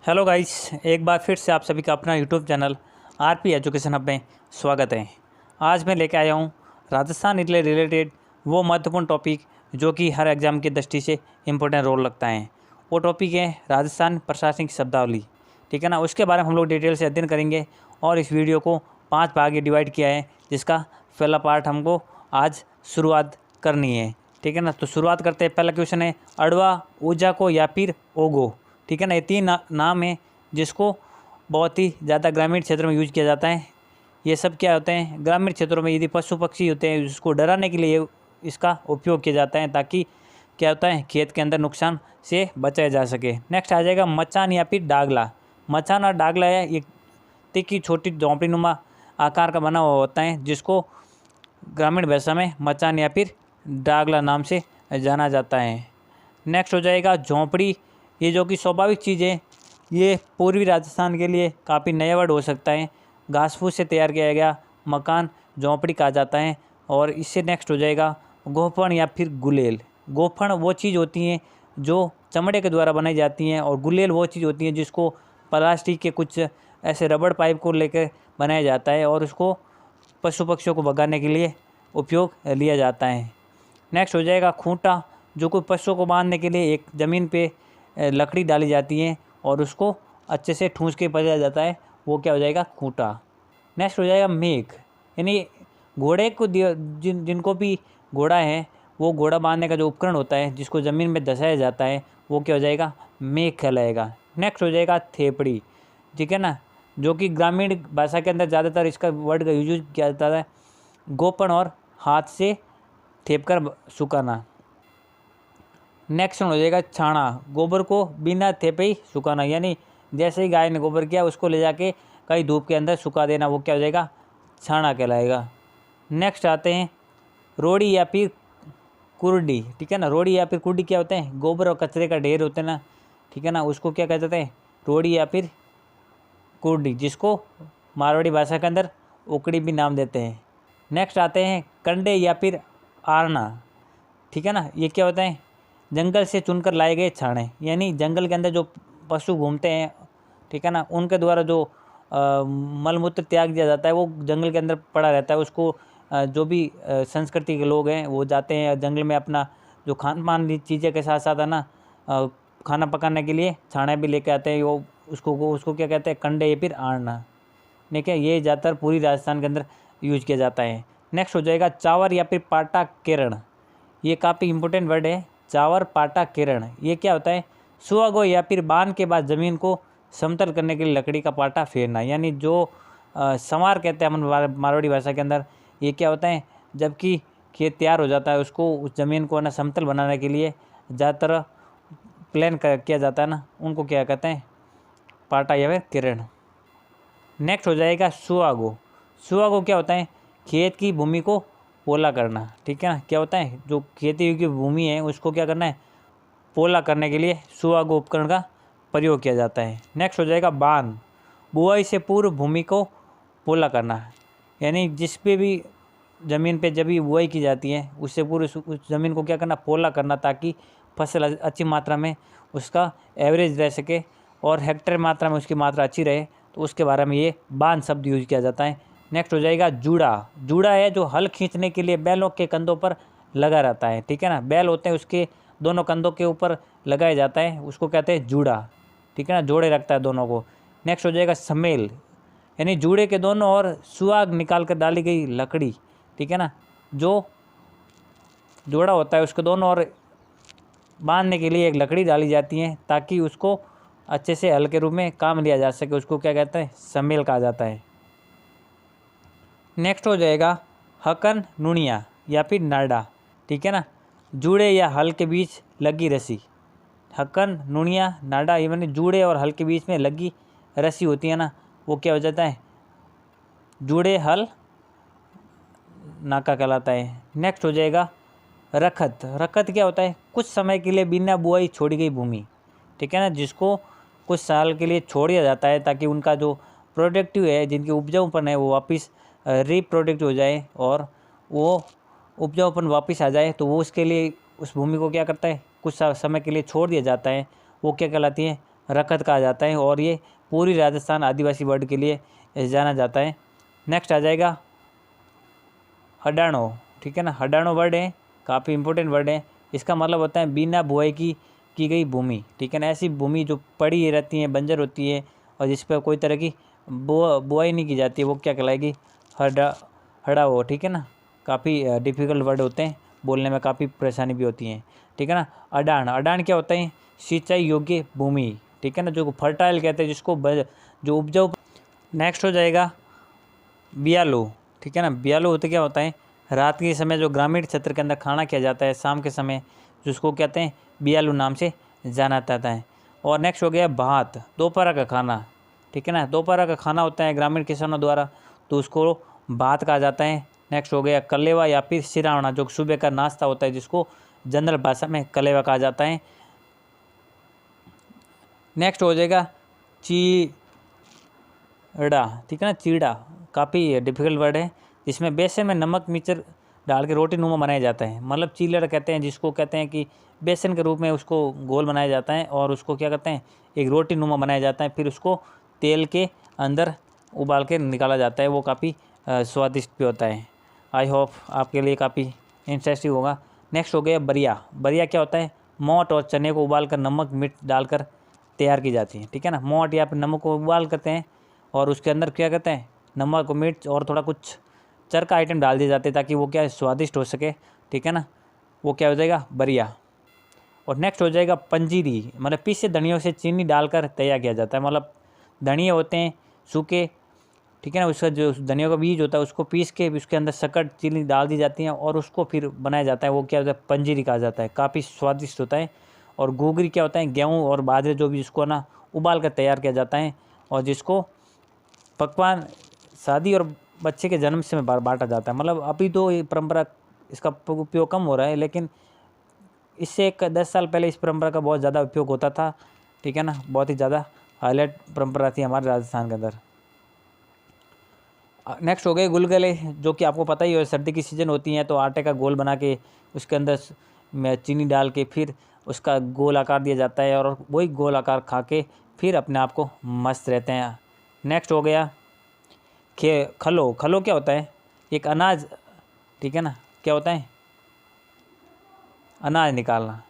Hello guys, एक बार फिर से आप सभी का अपना YouTube channel RP education hub में स्वागत है। आज मैं लेके आया हूँ राजस्थान से रिलेटेड वो महत्वपूर्ण टॉपिक जो कि हर एग्ज़ाम की दृष्टि से इम्पोर्टेंट रोल रखता है। वो टॉपिक है राजस्थान प्रशासनिक शब्दावली। ठीक है ना, उसके बारे में हम लोग डिटेल से अध्ययन करेंगे और इस वीडियो को 5 भाग में डिवाइड किया है, जिसका पहला पार्ट हमको आज शुरुआत करनी है। ठीक है ना, तो शुरुआत करते हैं। पहला क्वेश्चन है अडवा, उजाको या फिर ओगो। ठीक है ना, ये तीन नाम है जिसको बहुत ही ज़्यादा ग्रामीण क्षेत्र में यूज किया जाता है। ये सब क्या होते हैं, ग्रामीण क्षेत्रों में यदि पशु पक्षी होते हैं उसको डराने के लिए इसका उपयोग किया जाता है, ताकि क्या होता है खेत के अंदर नुकसान से बचाया जा सके। नेक्स्ट आ जाएगा मचान या फिर डागला। मचान और डागला है ये तिक्की छोटी झोंपड़ी नुमा आकार का बना हुआ होता है, जिसको ग्रामीण भाषा में मचान या फिर डागला नाम से जाना जाता है। नेक्स्ट हो जाएगा झोंपड़ी। ये जो कि स्वाभाविक चीज़ है, ये पूर्वी राजस्थान के लिए काफ़ी नया वर्ड हो सकता है। घास फूस से तैयार किया गया मकान झोंपड़ी कहा जाता है। और इससे नेक्स्ट हो जाएगा गोफन या फिर गुलेल। गोफन वो चीज़ होती हैं जो चमड़े के द्वारा बनाई जाती हैं, और गुलेल वो चीज़ होती है जिसको प्लास्टिक के कुछ ऐसे रबड़ पाइप को लेकर बनाया जाता है और उसको पशु पक्षियों को भगाने के लिए उपयोग लिया जाता है। नेक्स्ट हो जाएगा खूंटा, जो कोई पशुओं को बांधने के लिए एक ज़मीन पे लकड़ी डाली जाती है और उसको अच्छे से ठूंस के पचाया जाता है, वो क्या हो जाएगा खूंटा। नेक्स्ट हो जाएगा मेघ, यानी घोड़े को जिनको भी घोड़ा है वो घोड़ा बांधने का जो उपकरण होता है जिसको ज़मीन में दसाया जाता है, वो क्या हो जाएगा मेघ कहलाएगा। नेक्स्ट हो जाएगा थेपड़ी। ठीक है ना, जो कि ग्रामीण भाषा के अंदर ज़्यादातर इसका वर्ड का यूज किया जाता है। गोपन और हाथ से थेप कर सुखाना। नेक्स्ट हो जाएगा छाना, गोबर को बिना थेपे ही सुखाना, यानी जैसे ही गाय ने गोबर किया उसको ले जाके कहीं धूप के अंदर सुखा देना, वो क्या हो जाएगा छाना कहलाएगा। नेक्स्ट आते हैं रोड़ी या फिर कुर्डी। ठीक है ना, रोड़ी या फिर कुर्डी क्या होते हैं, गोबर और कचरे का ढेर होते हैं ना। ठीक है ना, उसको क्या कहते हैं रोड़ी या फिर कुर्डी, जिसको मारवाड़ी भाषा के अंदर उकड़ी भी नाम देते हैं। नेक्स्ट आते हैं कंडे या फिर आरना। ठीक है ना, ये क्या होता है जंगल से चुनकर लाए गए छाने, यानी जंगल के अंदर जो पशु घूमते हैं, ठीक है ना, उनके द्वारा जो मलमूत्र त्याग दिया जाता है वो जंगल के अंदर पड़ा रहता है। उसको जो भी संस्कृति के लोग हैं वो जाते हैं जंगल में, अपना जो खान पान चीज़ें के साथ साथ है ना खाना पकाने के लिए छाने भी लेके आते हैं। वो उसको क्या कहते हैं कंडे या फिर आरना। ठीक है, ये ज़्यादातर पूरी राजस्थान के अंदर यूज किया जाता है। नेक्स्ट हो जाएगा चावर या फिर पाटा केरण। ये काफ़ी इंपॉर्टेंट वर्ड है, चावर पाटा केरण। ये क्या होता है सुहागो या फिर बांध के बाद ज़मीन को समतल करने के लिए लकड़ी का पाटा फेरना, यानी जो संवार कहते हैं हम मारवाड़ी भाषा के अंदर। ये क्या होता है जबकि खेत तैयार हो जाता है उसको उस ज़मीन को ना समतल बनाने के लिए ज़्यादातर प्लान किया जाता है ना, उनको क्या कहते हैं पाटा या फिर किरण। नेक्स्ट हो जाएगा सुहागो। सुहागो क्या होता है खेत की भूमि को पोला करना। ठीक है ना, क्या होता है जो खेती की भूमि है उसको क्या करना है पोला करने के लिए सुहागो उपकरण का प्रयोग किया जाता है। नेक्स्ट हो जाएगा बांध, बुआई से पूर्व भूमि को पोला करना, यानी जिस पे भी ज़मीन पे जब भी बुआई की जाती है उससे पूर्व उस ज़मीन को क्या करना पोला करना, ताकि फसल अच्छी मात्रा में उसका एवरेज रह सके और हेक्टेयर मात्रा में उसकी मात्रा अच्छी रहे, तो उसके बारे में ये बांध शब्द यूज किया जाता है। नेक्स्ट हो जाएगा जूड़ा। जूड़ा है जो हल खींचने के लिए बैलों के कंधों पर लगा रहता है। ठीक है ना, बैल होते हैं उसके दोनों कंधों के ऊपर लगाया जाता है, उसको कहते हैं जूड़ा। ठीक है ना, जोड़े रखता है दोनों को। नेक्स्ट हो जाएगा समेल, यानी जूड़े के दोनों ओर सुहाग निकाल कर डाली गई लकड़ी। ठीक है ना, जो जोड़ा होता है उसके दोनों ओर बांधने के लिए एक लकड़ी डाली जाती है ताकि उसको अच्छे से हल के रूप में काम लिया जा सके, उसको क्या कहते हैं समेल कहा जाता है। नेक्स्ट हो जाएगा हकन नुनिया या फिर नाडा। ठीक है ना, जूड़े या हल के बीच लगी रस्सी। हकन नुनिया नाडा, ये मैंने जूड़े और हल के बीच में लगी रस्सी होती है ना, वो क्या हो जाता है जूड़े हल नाका कहलाता है। नेक्स्ट हो जाएगा रखत। रखत क्या होता है कुछ समय के लिए बिना बुआई छोड़ी गई भूमि। ठीक है ना, जिसको कुछ साल के लिए छोड़ दिया जाता है ताकि उनका जो प्रोडक्टिव है, जिनके उपजाऊपन है वो वापस रिप्रोडक्टिव हो जाए और वो उपजाऊपन वापस आ जाए, तो वो उसके लिए उस भूमि को क्या करता है कुछ समय के लिए छोड़ दिया जाता है, वो क्या कहलाती है रखत कहा जाता है और ये पूरी राजस्थान आदिवासी वर्ड के लिए जाना जाता है। नेक्स्ट आ जाएगा हडाणो, ठीक है ना। हडाणो वर्ड है, काफ़ी इंपॉर्टेंट वर्ड है। इसका मतलब होता है बिना बुआई की गई भूमि, ठीक है ना। ऐसी भूमि जो पड़ी रहती है, बंजर होती है और जिस पर कोई तरह की बुआई नहीं की जाती है, वो क्या कहलाएगी, हड़ाओ, ठीक है ना। काफ़ी डिफ़िकल्ट वर्ड होते हैं, बोलने में काफ़ी परेशानी भी होती है, ठीक है ना। अडान, अडान क्या होता है, सिंचाई योग्य भूमि, ठीक है ना, जो फर्टाइल कहते हैं जिसको जो उपजाऊ। नेक्स्ट हो जाएगा बियालू, ठीक है ना। बियालू होते क्या होता है, रात के समय जो ग्रामीण क्षेत्र के अंदर खाना किया जाता है शाम के समय, जिसको कहते हैं बियालू नाम से जाना जाता है। और नेक्स्ट हो गया भात, दोपहर का खाना, ठीक है ना। दोपहर का खाना होता है ग्रामीण किसानों द्वारा, तो उसको भात कहा जाता है। नेक्स्ट हो गया कलेवा या फिर सिरावना, जो सुबह का नाश्ता होता है जिसको जनरल भाषा में कलेवा कहा जाता है। नेक्स्ट हो जाएगा चीड़ा, ठीक है ना। चीड़ा काफ़ी डिफिकल्ट वर्ड है, जिसमें बेसन में नमक मिर्च डाल के रोटी नुमा बनाया जाता है। मतलब चीलड़ कहते हैं जिसको, कहते हैं कि बेसन के रूप में उसको गोल बनाया जाता है और उसको क्या कहते हैं, एक रोटी नुमा बनाया जाता है, फिर उसको तेल के अंदर उबाल के निकाला जाता है। वो काफ़ी स्वादिष्ट भी होता है। आई होप आपके लिए काफ़ी इंटरेस्टिंग होगा। नेक्स्ट हो गया बरिया। बरिया क्या होता है, मोट और चने को उबाल कर नमक मिर्च डालकर तैयार की जाती है, ठीक है ना। मोट या फिर नमक को उबाल करते हैं और उसके अंदर क्या कहते हैं, नमक मिर्च और थोड़ा कुछ चरका आइटम डाल दिए जाते हैं ताकि वो क्या स्वादिष्ट हो सके, ठीक है ना। वो क्या हो जाएगा, बरिया। और नेक्स्ट हो जाएगा पंजीरी, मतलब पीसे धनियों से चीनी डालकर तैयार किया जाता है। मतलब धनिया होते हैं सूखे, ठीक है ना, उसका जो धनिया का बीज होता है उसको पीस के उसके अंदर शक्कर चीनी डाल दी जाती है और उसको फिर बनाया जाता है। वो क्या होता है, पंजीरी कहा जाता है, काफ़ी स्वादिष्ट होता है। और गोगरी क्या होता है, गेहूँ और बाजरे जो भी जिसको ना उबाल कर तैयार किया जाता है और जिसको पकवान शादी और बच्चे के जन्म से बांटा जाता है। मतलब अभी तो ये परंपरा, इसका उपयोग कम हो रहा है, लेकिन इससे 10 साल पहले इस परंपरा का बहुत ज़्यादा उपयोग होता था, ठीक है ना। बहुत ही ज़्यादा हाईलाइट परंपरा थी हमारे राजस्थान के अंदर। नेक्स्ट हो गए गुलगुले, जो कि आपको पता ही है, सर्दी की सीज़न होती है तो आटे का गोल बना के उसके अंदर में चीनी डाल के फिर उसका गोल आकार दिया जाता है और वही गोल आकार खा के फिर अपने आप को मस्त रहते हैं। नेक्स्ट हो गया खलो। खलो क्या होता है, एक अनाज, ठीक है ना, क्या होता है, अनाज निकालना,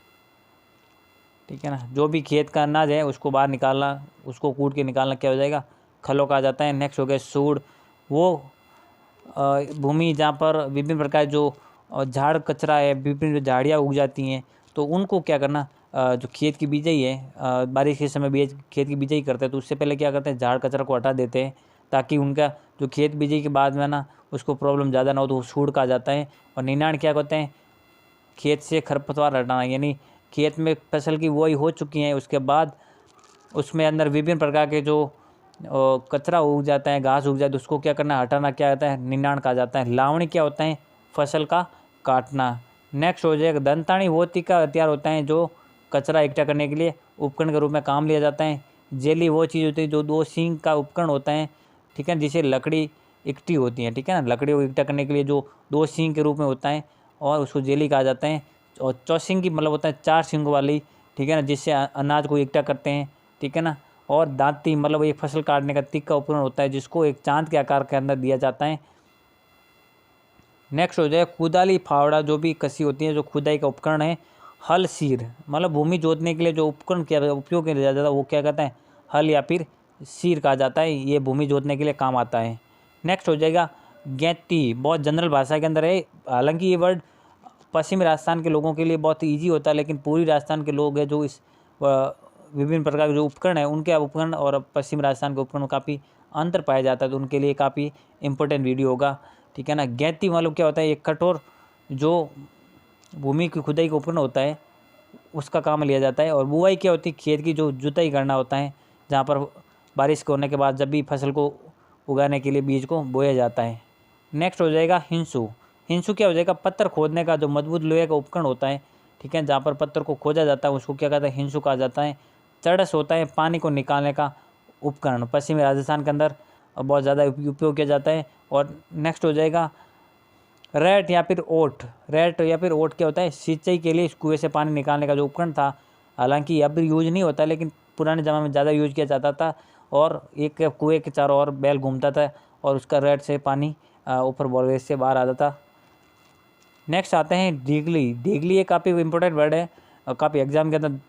ठीक है ना। जो भी खेत का अनाज है उसको बाहर निकालना, उसको कूट के निकालना क्या हो जाएगा, खलो कहा जाता है। नेक्स्ट हो गया सूड़, वो भूमि जहाँ पर विभिन्न प्रकार जो झाड़ कचरा है, विभिन्न जो झाड़ियाँ उग जाती हैं, तो उनको क्या करना, जो खेत की बिजाई है, बारिश के समय खेत की बिजाई करते हैं तो उससे पहले क्या करते हैं, झाड़ कचरा को हटा देते हैं ताकि उनका जो खेत बिजाई के बाद में ना उसको प्रॉब्लम ज़्यादा ना हो, तो सूड़ कहा जाता है। और निनाण क्या कहते हैं, खेत से खरपतवार हटाना, यानी खेत में फसल की बुआई हो चुकी है उसके बाद उसमें अंदर विभिन्न प्रकार के जो कचरा उग जाता है, घास उग जाता है, उसको क्या करना, हटाना क्या होता है, निनाण कहा जाता है। लावणी क्या होता है, फसल का काटना। नेक्स्ट हो जाएगा दंतानी, वो तीखा हथियार होता है जो कचरा इकट्ठा करने के लिए उपकरण के रूप में काम लिया जाता है। जेली वो चीज़ होती है जो 2 सींग का उपकरण होता है, ठीक है, जिसे लकड़ी इकट्ठी होती है, ठीक है ना। लकड़ी को इकट्ठा करने के लिए जो 2 सींग के रूप में होता है और उसको जेली कहा जाता है। और चौसिंग की मतलब होता है 4 सींग वाली, ठीक है ना, जिससे अनाज को इकट्ठा करते हैं, ठीक है ना। और दांती मतलब एक फसल काटने का तीखा उपकरण होता है जिसको एक चांद के आकार के अंदर दिया जाता है। नेक्स्ट हो जाए कुदाली फावड़ा, जो भी कसी होती है, जो खुदाई का उपकरण है। हल सीर, मतलब भूमि जोतने के लिए जो उपकरण क्या उपयोग किया जाता है वो क्या कहता है, हल या फिर सीर कहा जाता है। ये भूमि जोतने के लिए काम आता है। नेक्स्ट हो जाएगा गैती, बहुत जनरल भाषा के अंदर है, हालांकि ये वर्ड पश्चिमी राजस्थान के लोगों के लिए बहुत ईजी होता है, लेकिन पूरी राजस्थान के लोग हैं जो इस विभिन्न प्रकार के जो उपकरण है उनके उपकरण और पश्चिम राजस्थान के उपकरण में काफ़ी अंतर पाया जाता है, तो उनके लिए काफ़ी इंपॉर्टेंट वीडियो होगा, ठीक है ना। गैती मालूम क्या होता है, एक कठोर जो भूमि की खुदाई का उपकरण होता है उसका काम लिया जाता है। और बुआई क्या होती है, खेत की जो जुताई करना होता है, जहाँ पर बारिश होने के बाद जब भी फसल को उगाने के लिए बीज को बोया जाता है। नेक्स्ट हो जाएगा हिंसू। हिंसू क्या हो जाएगा, पत्थर खोदने का जो मजबूत लोहे का उपकरण होता है, ठीक है, जहाँ पर पत्थर को खोदा जाता है उसको क्या कहता है, हिंसू कहा जाता है। चड़स होता है पानी को निकालने का उपकरण, पश्चिमी राजस्थान के अंदर बहुत ज़्यादा उपयोग किया जाता है। और नेक्स्ट हो जाएगा रैट या फिर ओट। रैट या फिर ओट क्या होता है, सिंचाई के लिए इस कुएँ से पानी निकालने का जो उपकरण था, हालांकि अब यूज नहीं होता, लेकिन पुराने ज़माने में ज़्यादा यूज किया जाता था, और एक कुएँ के चारों ओर बैल घूमता था और उसका रड से पानी ऊपर बोरवेल से बाहर आता था। नेक्स्ट आते हैं डीगली। डीगली एक काफ़ी इंपॉर्टेंट वर्ड है, काफ़ी एग्जाम के अंदर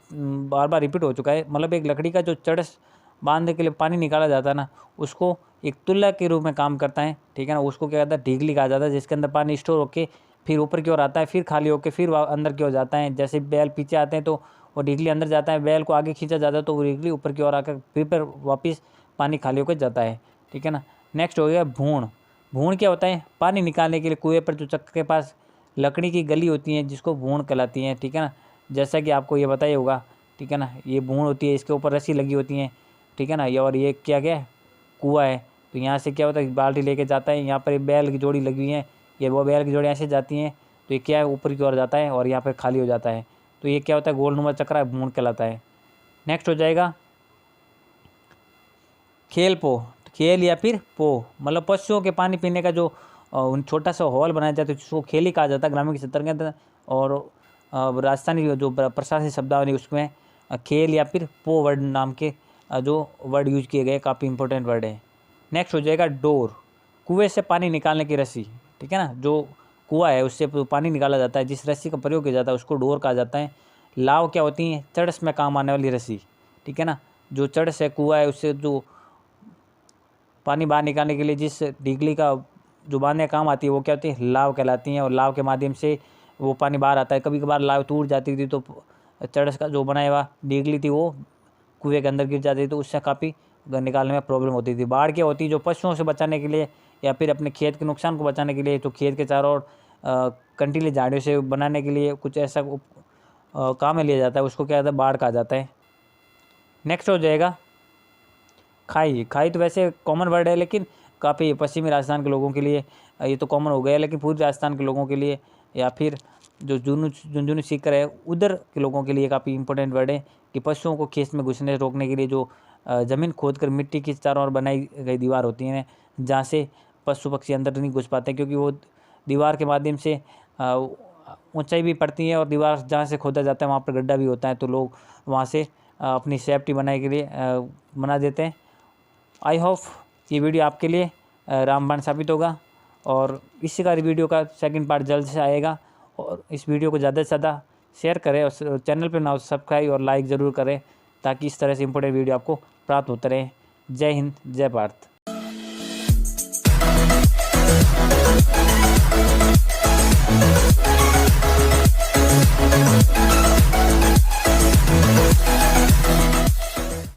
बार बार रिपीट हो चुका है। मतलब एक लकड़ी का जो चड़स बांधने के लिए पानी निकाला जाता है ना, उसको एक तुल्ला के रूप में काम करता है, ठीक है ना। उसको क्या कहता है, डीगली कहा जाता है, जिसके अंदर पानी स्टोर होकर फिर ऊपर की ओर आता है, फिर खाली होकर फिर अंदर की ओर जाता है। जैसे बैल पीछे आते हैं तो वो डीगली अंदर जाता है, बैल को आगे खींचा जाता है तो वो डीगली ऊपर की ओर आकर फिर वापस पानी खाली होकर जाता है, ठीक है ना। नेक्स्ट हो गया भूण। भूण क्या होता है, पानी निकालने के लिए कुएँ पर जो चक्कर के पास लकड़ी की गली होती है जिसको भूण कहलाती है, ठीक है ना। जैसा कि आपको ये बताया होगा, ठीक है ना, ये भूण होती है, इसके ऊपर रस्सी लगी होती है, ठीक है ना। ये और ये क्या क्या है, कुआँ है। तो यहाँ से क्या होता है, बाल्टी लेके जाता है, यहाँ पर एक बैल की जोड़ी लगी हुई है, ये वो बैल की जोड़ी ऐसे जाती हैं, तो ये क्या है, ऊपर की ओर जाता है और यहाँ पर खाली हो जाता है। तो ये क्या होता है, गोलनुमा चक्र है, भूण कहलाता है। नेक्स्ट हो जाएगा खेल पो। खेल या फिर पो मतलब पशुओं के पानी पीने का जो छोटा सा हॉल बनाया जाता है जिसको खेल ही कहा जाता है ग्रामीण के क्षेत्र के अंदर। और राजस्थानी जो प्रशासनिक शब्दावली उसमें खेल या फिर पो वर्ड नाम के जो वर्ड यूज किए गए, काफ़ी इंपॉर्टेंट वर्ड है। नेक्स्ट हो जाएगा डोर। कुएं से पानी निकालने की रस्सी, ठीक है ना। जो कुआं है उससे पानी निकाला जाता है, जिस रस्सी का प्रयोग किया जाता है उसको डोर कहा जाता है। लाव क्या होती है, चड़स में काम आने वाली रस्सी, ठीक है ना। जो चड़स है, कुआं है, उससे जो पानी बाहर निकालने के लिए जिस डीगली का जो बांधने काम आती है वो क्या होती है, लाव कहलाती हैं। और लाव के माध्यम से वो पानी बाहर आता है। कभी कभार लाव टूट जाती थी तो चड़स का जो बनाया हुआ डीगली थी वो कुएं के अंदर गिर जाती थी, तो उससे काफ़ी निकालने में प्रॉब्लम होती थी। बाढ़ क्या होती है, जो पशुओं से बचाने के लिए या फिर अपने खेत के नुकसान को बचाने के लिए, तो खेत के चारों ओर कंटीली झाड़ियों से बनाने के लिए कुछ ऐसा काम में लिया जाता है, उसको क्या कहता है, बाढ़ कहा जाता है। नेक्स्ट हो जाएगा खाई। खाई तो वैसे कॉमन वर्ड है, लेकिन काफ़ी पश्चिमी राजस्थान के लोगों के लिए ये तो कॉमन हो गया, लेकिन पूर्वी राजस्थान के लोगों के लिए या फिर जो झुंझुनू सीकर है उधर के लोगों के लिए काफ़ी इंपॉर्टेंट वर्ड है कि पशुओं को खेत में घुसने से रोकने के लिए जो ज़मीन खोदकर मिट्टी की चारों ओर बनाई गई दीवार होती है, जहाँ से पशु पक्षी अंदर नहीं घुस पाते, क्योंकि वो दीवार के माध्यम से ऊंचाई भी पड़ती है और दीवार जहाँ से खोदा जाता है वहाँ पर गड्ढा भी होता है, तो लोग वहाँ से अपनी सेफ्टी बनाने के लिए बना देते हैं। आई होप ये वीडियो आपके लिए रामबाण साबित होगा, और इसी का वीडियो का सेकंड पार्ट जल्द से आएगा। और इस वीडियो को ज़्यादा से ज़्यादा शेयर करें और चैनल पर ना सब्सक्राइब और लाइक ज़रूर करें, ताकि इस तरह से इंपॉर्टेंट वीडियो आपको प्राप्त होते रहे। जय हिंद, जय भारत।